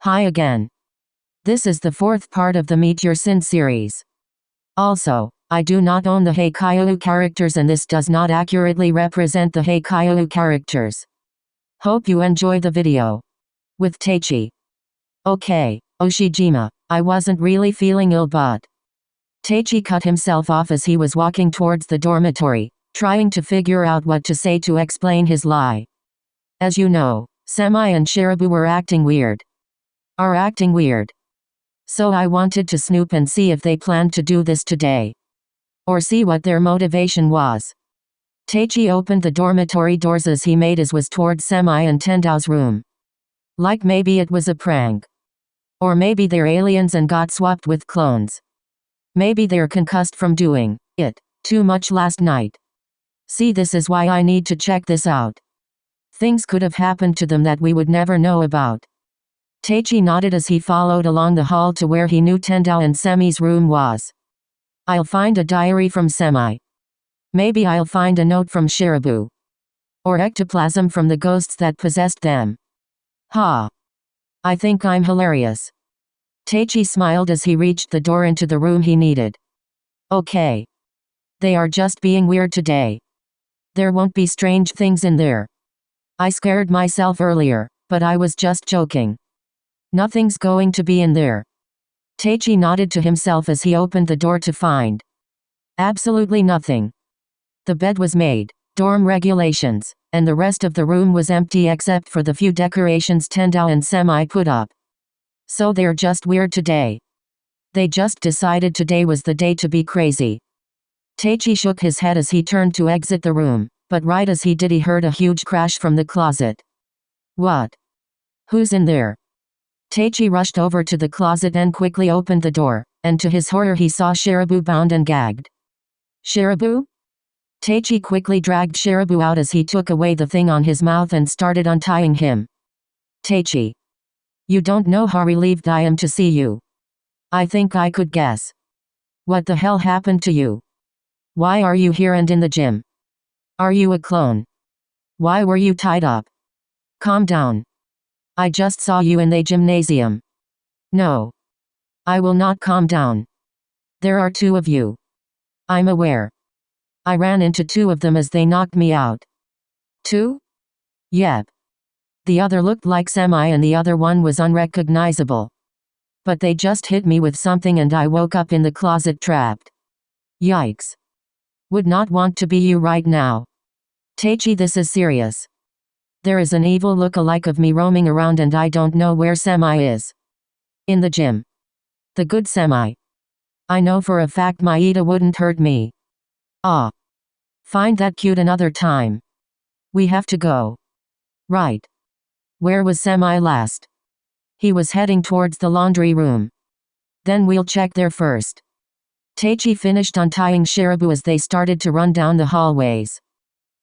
Hi again. This is the fourth part of the Meet Your Sin series. Also, I do not own the Haikyuu characters and this does not accurately represent the Haikyuu characters. Hope you enjoy the video. With Teichi. Okay, Oshijima, I wasn't really feeling ill but Teichi cut himself off as he was walking towards the dormitory, trying to figure out what to say to explain his lie. As you know, Semi and Shirabu were acting weird. Are acting weird. So I wanted to snoop and see if they planned to do this today. Or see what their motivation was. Teichi opened the dormitory doors as he made his was towards Semi and Tendao's room. Like maybe it was a prank. Or maybe they're aliens and got swapped with clones. Maybe they're concussed from doing it too much last night. See, this is why I need to check this out. Things could have happened to them that we would never know about. Teichi nodded as he followed along the hall to where he knew Tendao and Semi's room was. I'll find a diary from Semi. Maybe I'll find a note from Shirabu. Or ectoplasm from the ghosts that possessed them. Ha! I think I'm hilarious. Teichi smiled as he reached the door into the room he needed. Okay. They are just being weird today. There won't be strange things in there. I scared myself earlier, but I was just joking. Nothing's going to be in there. Teichi nodded to himself as he opened the door to find absolutely nothing. The bed was made, dorm regulations, and the rest of the room was empty except for the few decorations Tendao and Semi put up. So they're just weird today. They just decided today was the day to be crazy. Teichi shook his head as he turned to exit the room, but right as he did he heard a huge crash from the closet. What? Who's in there? Teichi rushed over to the closet and quickly opened the door, and to his horror he saw Shirabu bound and gagged. Shirabu? Teichi quickly dragged Shirabu out as he took away the thing on his mouth and started untying him. Teichi. You don't know how relieved I am to see you. I think I could guess. What the hell happened to you? Why are you here and in the gym? Are you a clone? Why were you tied up? Calm down. I just saw you in the gymnasium. No. I will not calm down. There are two of you. I'm aware. I ran into two of them as they knocked me out. Two? Yep. The other looked like Semi and the other one was unrecognizable. But they just hit me with something and I woke up in the closet trapped. Yikes. Would not want to be you right now. Teichi, this is serious. There is an evil look-alike of me roaming around and I don't know where Semi is. In the gym. The good Semi. I know for a fact Maeda wouldn't hurt me. Ah. Find that cute another time. We have to go. Right. Where was Semi last? He was heading towards the laundry room. Then we'll check there first. Teichi finished untying Shirabu as they started to run down the hallways.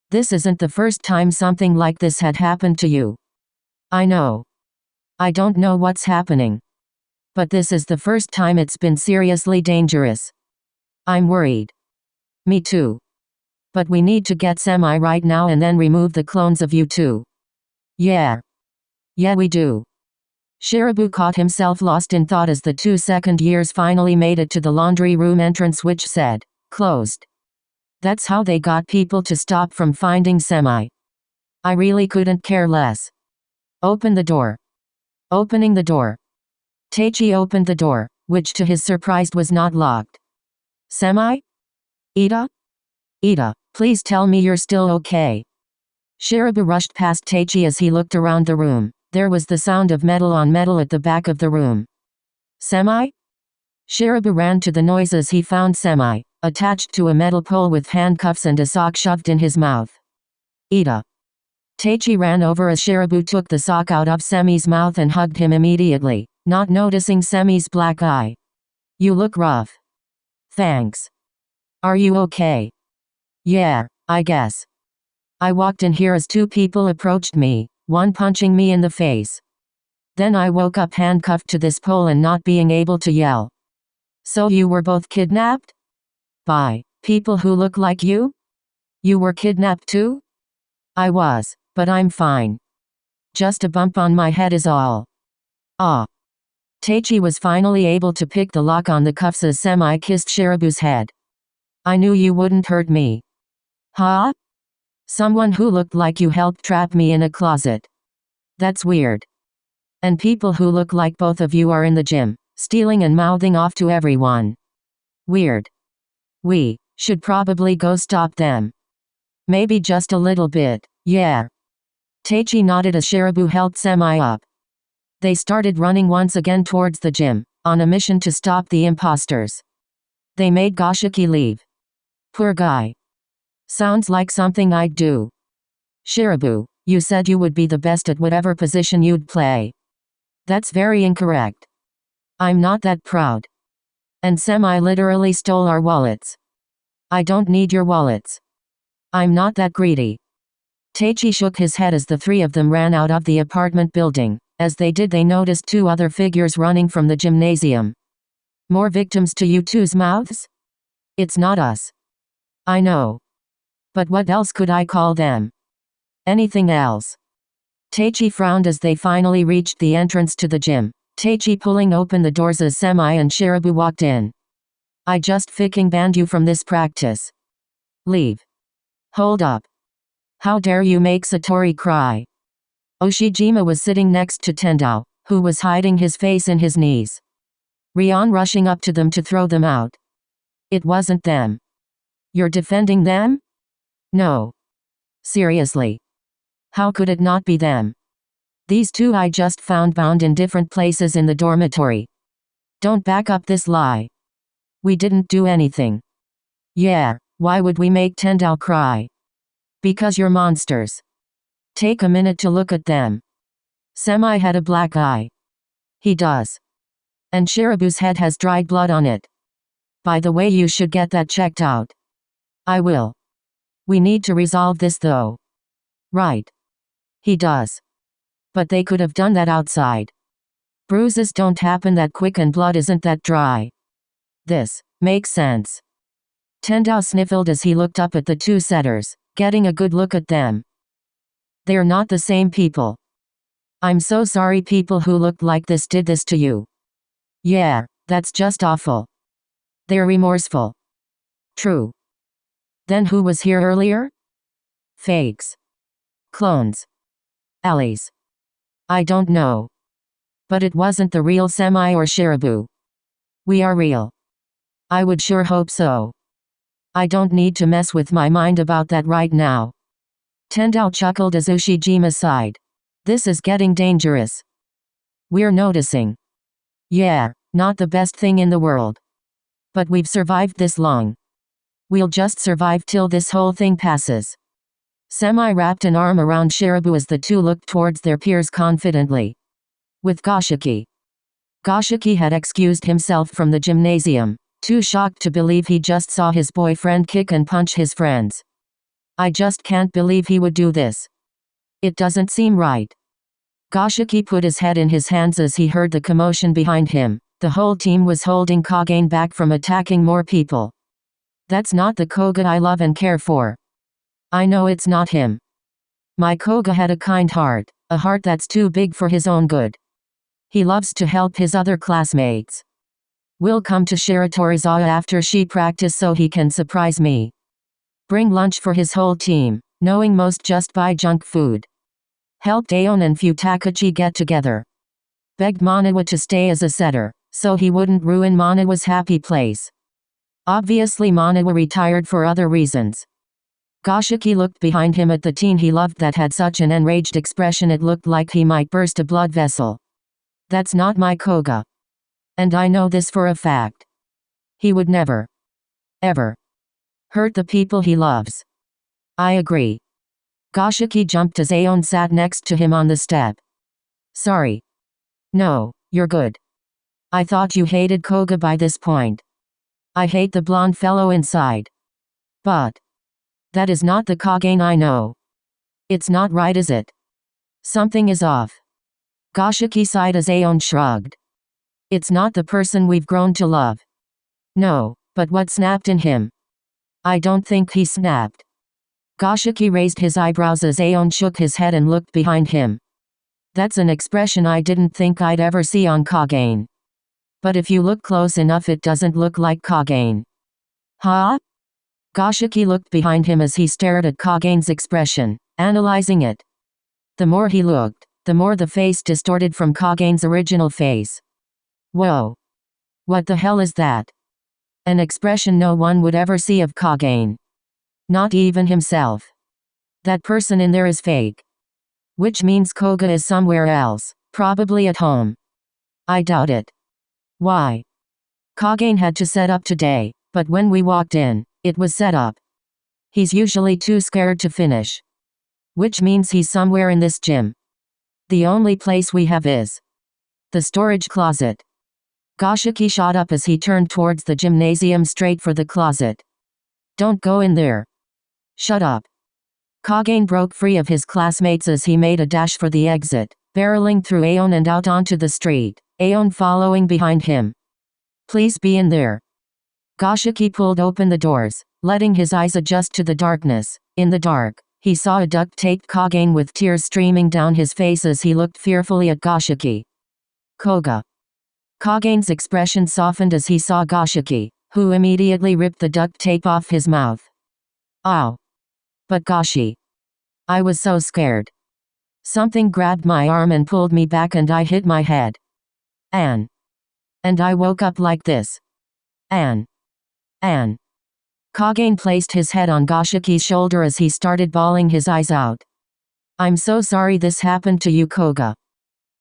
This isn't the first time something like this had happened to you. I know. I don't know what's happening. But this is the first time it's been seriously dangerous. I'm worried. Me too. But we need to get Semi right now and then remove the clones of you too. Yeah. Yeah, we do. Shirabu caught himself lost in thought as the 2 second years finally made it to the laundry room entrance which said, closed. That's how they got people to stop from finding Semi. I really couldn't care less. Open the door. Opening the door. Teichi opened the door, which to his surprise was not locked. Semi? Ida? Ida, please tell me you're still okay. Shirabu rushed past Teichi as he looked around the room. There was the sound of metal on metal at the back of the room. Semi? Shirabu ran to the noise as he found Semi, attached to a metal pole with handcuffs and a sock shoved in his mouth. Ida. Teichi ran over as Shirabu took the sock out of Semi's mouth and hugged him immediately, not noticing Semi's black eye. You look rough. Thanks. Are you okay? Yeah, I guess. I walked in here as two people approached me, one punching me in the face. Then I woke up handcuffed to this pole and not being able to yell. So you were both kidnapped? By people who look like you? You were kidnapped too? I was, but I'm fine. Just a bump on my head is all. Ah. Teichi was finally able to pick the lock on the cuffs as Semi kissed Shirabu's head. I knew you wouldn't hurt me. Huh? Someone who looked like you helped trap me in a closet. That's weird. And people who look like both of you are in the gym, stealing and mouthing off to everyone. Weird. We should probably go stop them. Maybe just a little bit, yeah. Teichi nodded as Shirabu helped Semi up. They started running once again towards the gym, on a mission to stop the imposters. They made Goshiki leave. Poor guy. Sounds like something I'd do. Shirabu, you said you would be the best at whatever position you'd play. That's very incorrect. I'm not that proud. And Semi literally stole our wallets. I don't need your wallets. I'm not that greedy. Teichi shook his head as the three of them ran out of the apartment building. As they did, they noticed two other figures running from the gymnasium. More victims to you two's mouths? It's not us. I know. But what else could I call them? Anything else? Teichi frowned as they finally reached the entrance to the gym, Teichi pulling open the doors as Semi and Shirabu walked in. I just fucking banned you from this practice. Leave. Hold up. How dare you make Satori cry? Oshijima was sitting next to Tendao, who was hiding his face in his knees. Rion rushing up to them to throw them out. It wasn't them. You're defending them? No. Seriously. How could it not be them? These two I just found bound in different places in the dormitory. Don't back up this lie. We didn't do anything. Yeah, why would we make Tendao cry? Because you're monsters. Take a minute to look at them. Semi had a black eye. He does. And Shirabu's head has dried blood on it. By the way, you should get that checked out. I will. We need to resolve this though. Right. He does. But they could have done that outside. Bruises don't happen that quick and blood isn't that dry. This makes sense. Tendao sniffled as he looked up at the two setters, getting a good look at them. They're not the same people. I'm so sorry people who looked like this did this to you. Yeah, that's just awful. They're remorseful. True. Then who was here earlier? Fakes. Clones. Allies. I don't know. But it wasn't the real Semi or Shirabu. We are real. I would sure hope so. I don't need to mess with my mind about that right now. Tendao chuckled as Ushijima sighed. This is getting dangerous. We're noticing. Yeah, not the best thing in the world. But we've survived this long. We'll just survive till this whole thing passes. Semi wrapped an arm around Shirabu as the two looked towards their peers confidently. With Goshiki. Goshiki had excused himself from the gymnasium, too shocked to believe he just saw his boyfriend kick and punch his friends. I just can't believe he would do this. It doesn't seem right. Goshiki put his head in his hands as he heard the commotion behind him. The whole team was holding Kagane back from attacking more people. That's not the Koga I love and care for. I know it's not him. My Koga had a kind heart, a heart that's too big for his own good. He loves to help his other classmates. We'll come to Shiratorizawa after she practice so he can surprise me. Bring lunch for his whole team, knowing most just buy junk food. Help Daon and Futakachi get together. Begged Manawa to stay as a setter, so he wouldn't ruin Manawa's happy place. Obviously Manawa retired for other reasons. Goshiki looked behind him at the teen he loved that had such an enraged expression it looked like he might burst a blood vessel. That's not my Koga. And I know this for a fact. He would never, ever, hurt the people he loves. I agree. Goshiki jumped as Aon sat next to him on the step. Sorry. No, you're good. I thought you hated Koga by this point. I hate the blonde fellow inside. But that is not the Kagane I know. It's not right, is it? Something is off. Goshiki sighed as Aon shrugged. It's not the person we've grown to love. No, but what snapped in him? I don't think he snapped. Goshiki raised his eyebrows as Aon shook his head and looked behind him. That's an expression I didn't think I'd ever see on Kagane. But if you look close enough it doesn't look like Kagane. Huh? Goshiki looked behind him as he stared at Kagane's expression, analyzing it. The more he looked, the more the face distorted from Kagane's original face. Whoa. What the hell is that? An expression no one would ever see of Kagane. Not even himself. That person in there is fake. Which means Koga is somewhere else, probably at home. I doubt it. Why? Kagane had to set up today, but when we walked in, it was set up. He's usually too scared to finish. Which means he's somewhere in this gym. The only place we have is the storage closet. Goshiki shot up as he turned towards the gymnasium straight for the closet. Don't go in there. Shut up. Kagane broke free of his classmates as he made a dash for the exit, barreling through Aon and out onto the street, Aon following behind him. Please be in there. Goshiki pulled open the doors, letting his eyes adjust to the darkness. In the dark, he saw a duct-taped Kagane with tears streaming down his face as he looked fearfully at Goshiki. Koga. Kagane's expression softened as he saw Goshiki, who immediately ripped the duct tape off his mouth. Ow. But Goshi. I was so scared. Something grabbed my arm and pulled me back and I hit my head. And I woke up like this. Kagane placed his head on Goshiki's shoulder as he started bawling his eyes out. I'm so sorry this happened to you, Koga.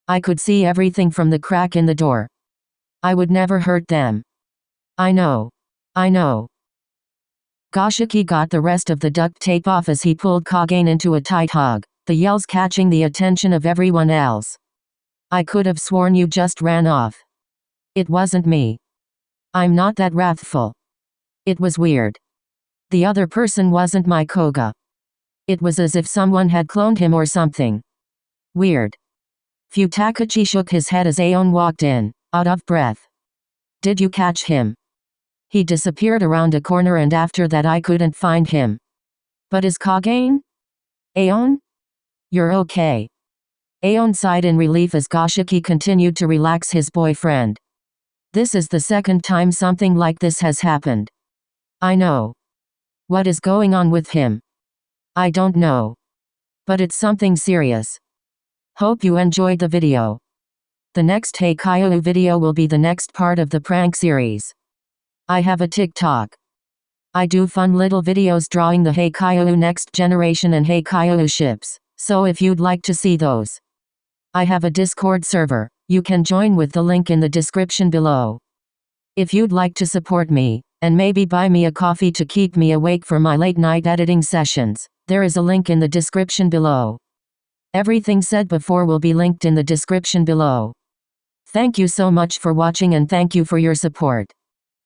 I could see everything from the crack in the door. I would never hurt them. I know. Goshiki got the rest of the duct tape off as he pulled Kagane into a tight hug, the yells catching the attention of everyone else. I could have sworn you just ran off. It wasn't me. I'm not that wrathful. It was weird. The other person wasn't my Koga. It was as if someone had cloned him or something. Weird. Futakachi shook his head as Aon walked in, out of breath. Did you catch him? He disappeared around a corner and after that I couldn't find him. But is Kagane? Aon? You're okay. Aon sighed in relief as Goshiki continued to relax his boyfriend. This is the second time something like this has happened. I know. What is going on with him? I don't know. But it's something serious. Hope you enjoyed the video. The next Haikyuu video will be the next part of the prank series. I have a TikTok. I do fun little videos drawing the Haikyuu next generation and Haikyuu ships, so if you'd like to see those. I have a Discord server, you can join with the link in the description below. If you'd like to support me, and maybe buy me a coffee to keep me awake for my late night editing sessions, there is a link in the description below. Everything said before will be linked in the description below. Thank you so much for watching and thank you for your support.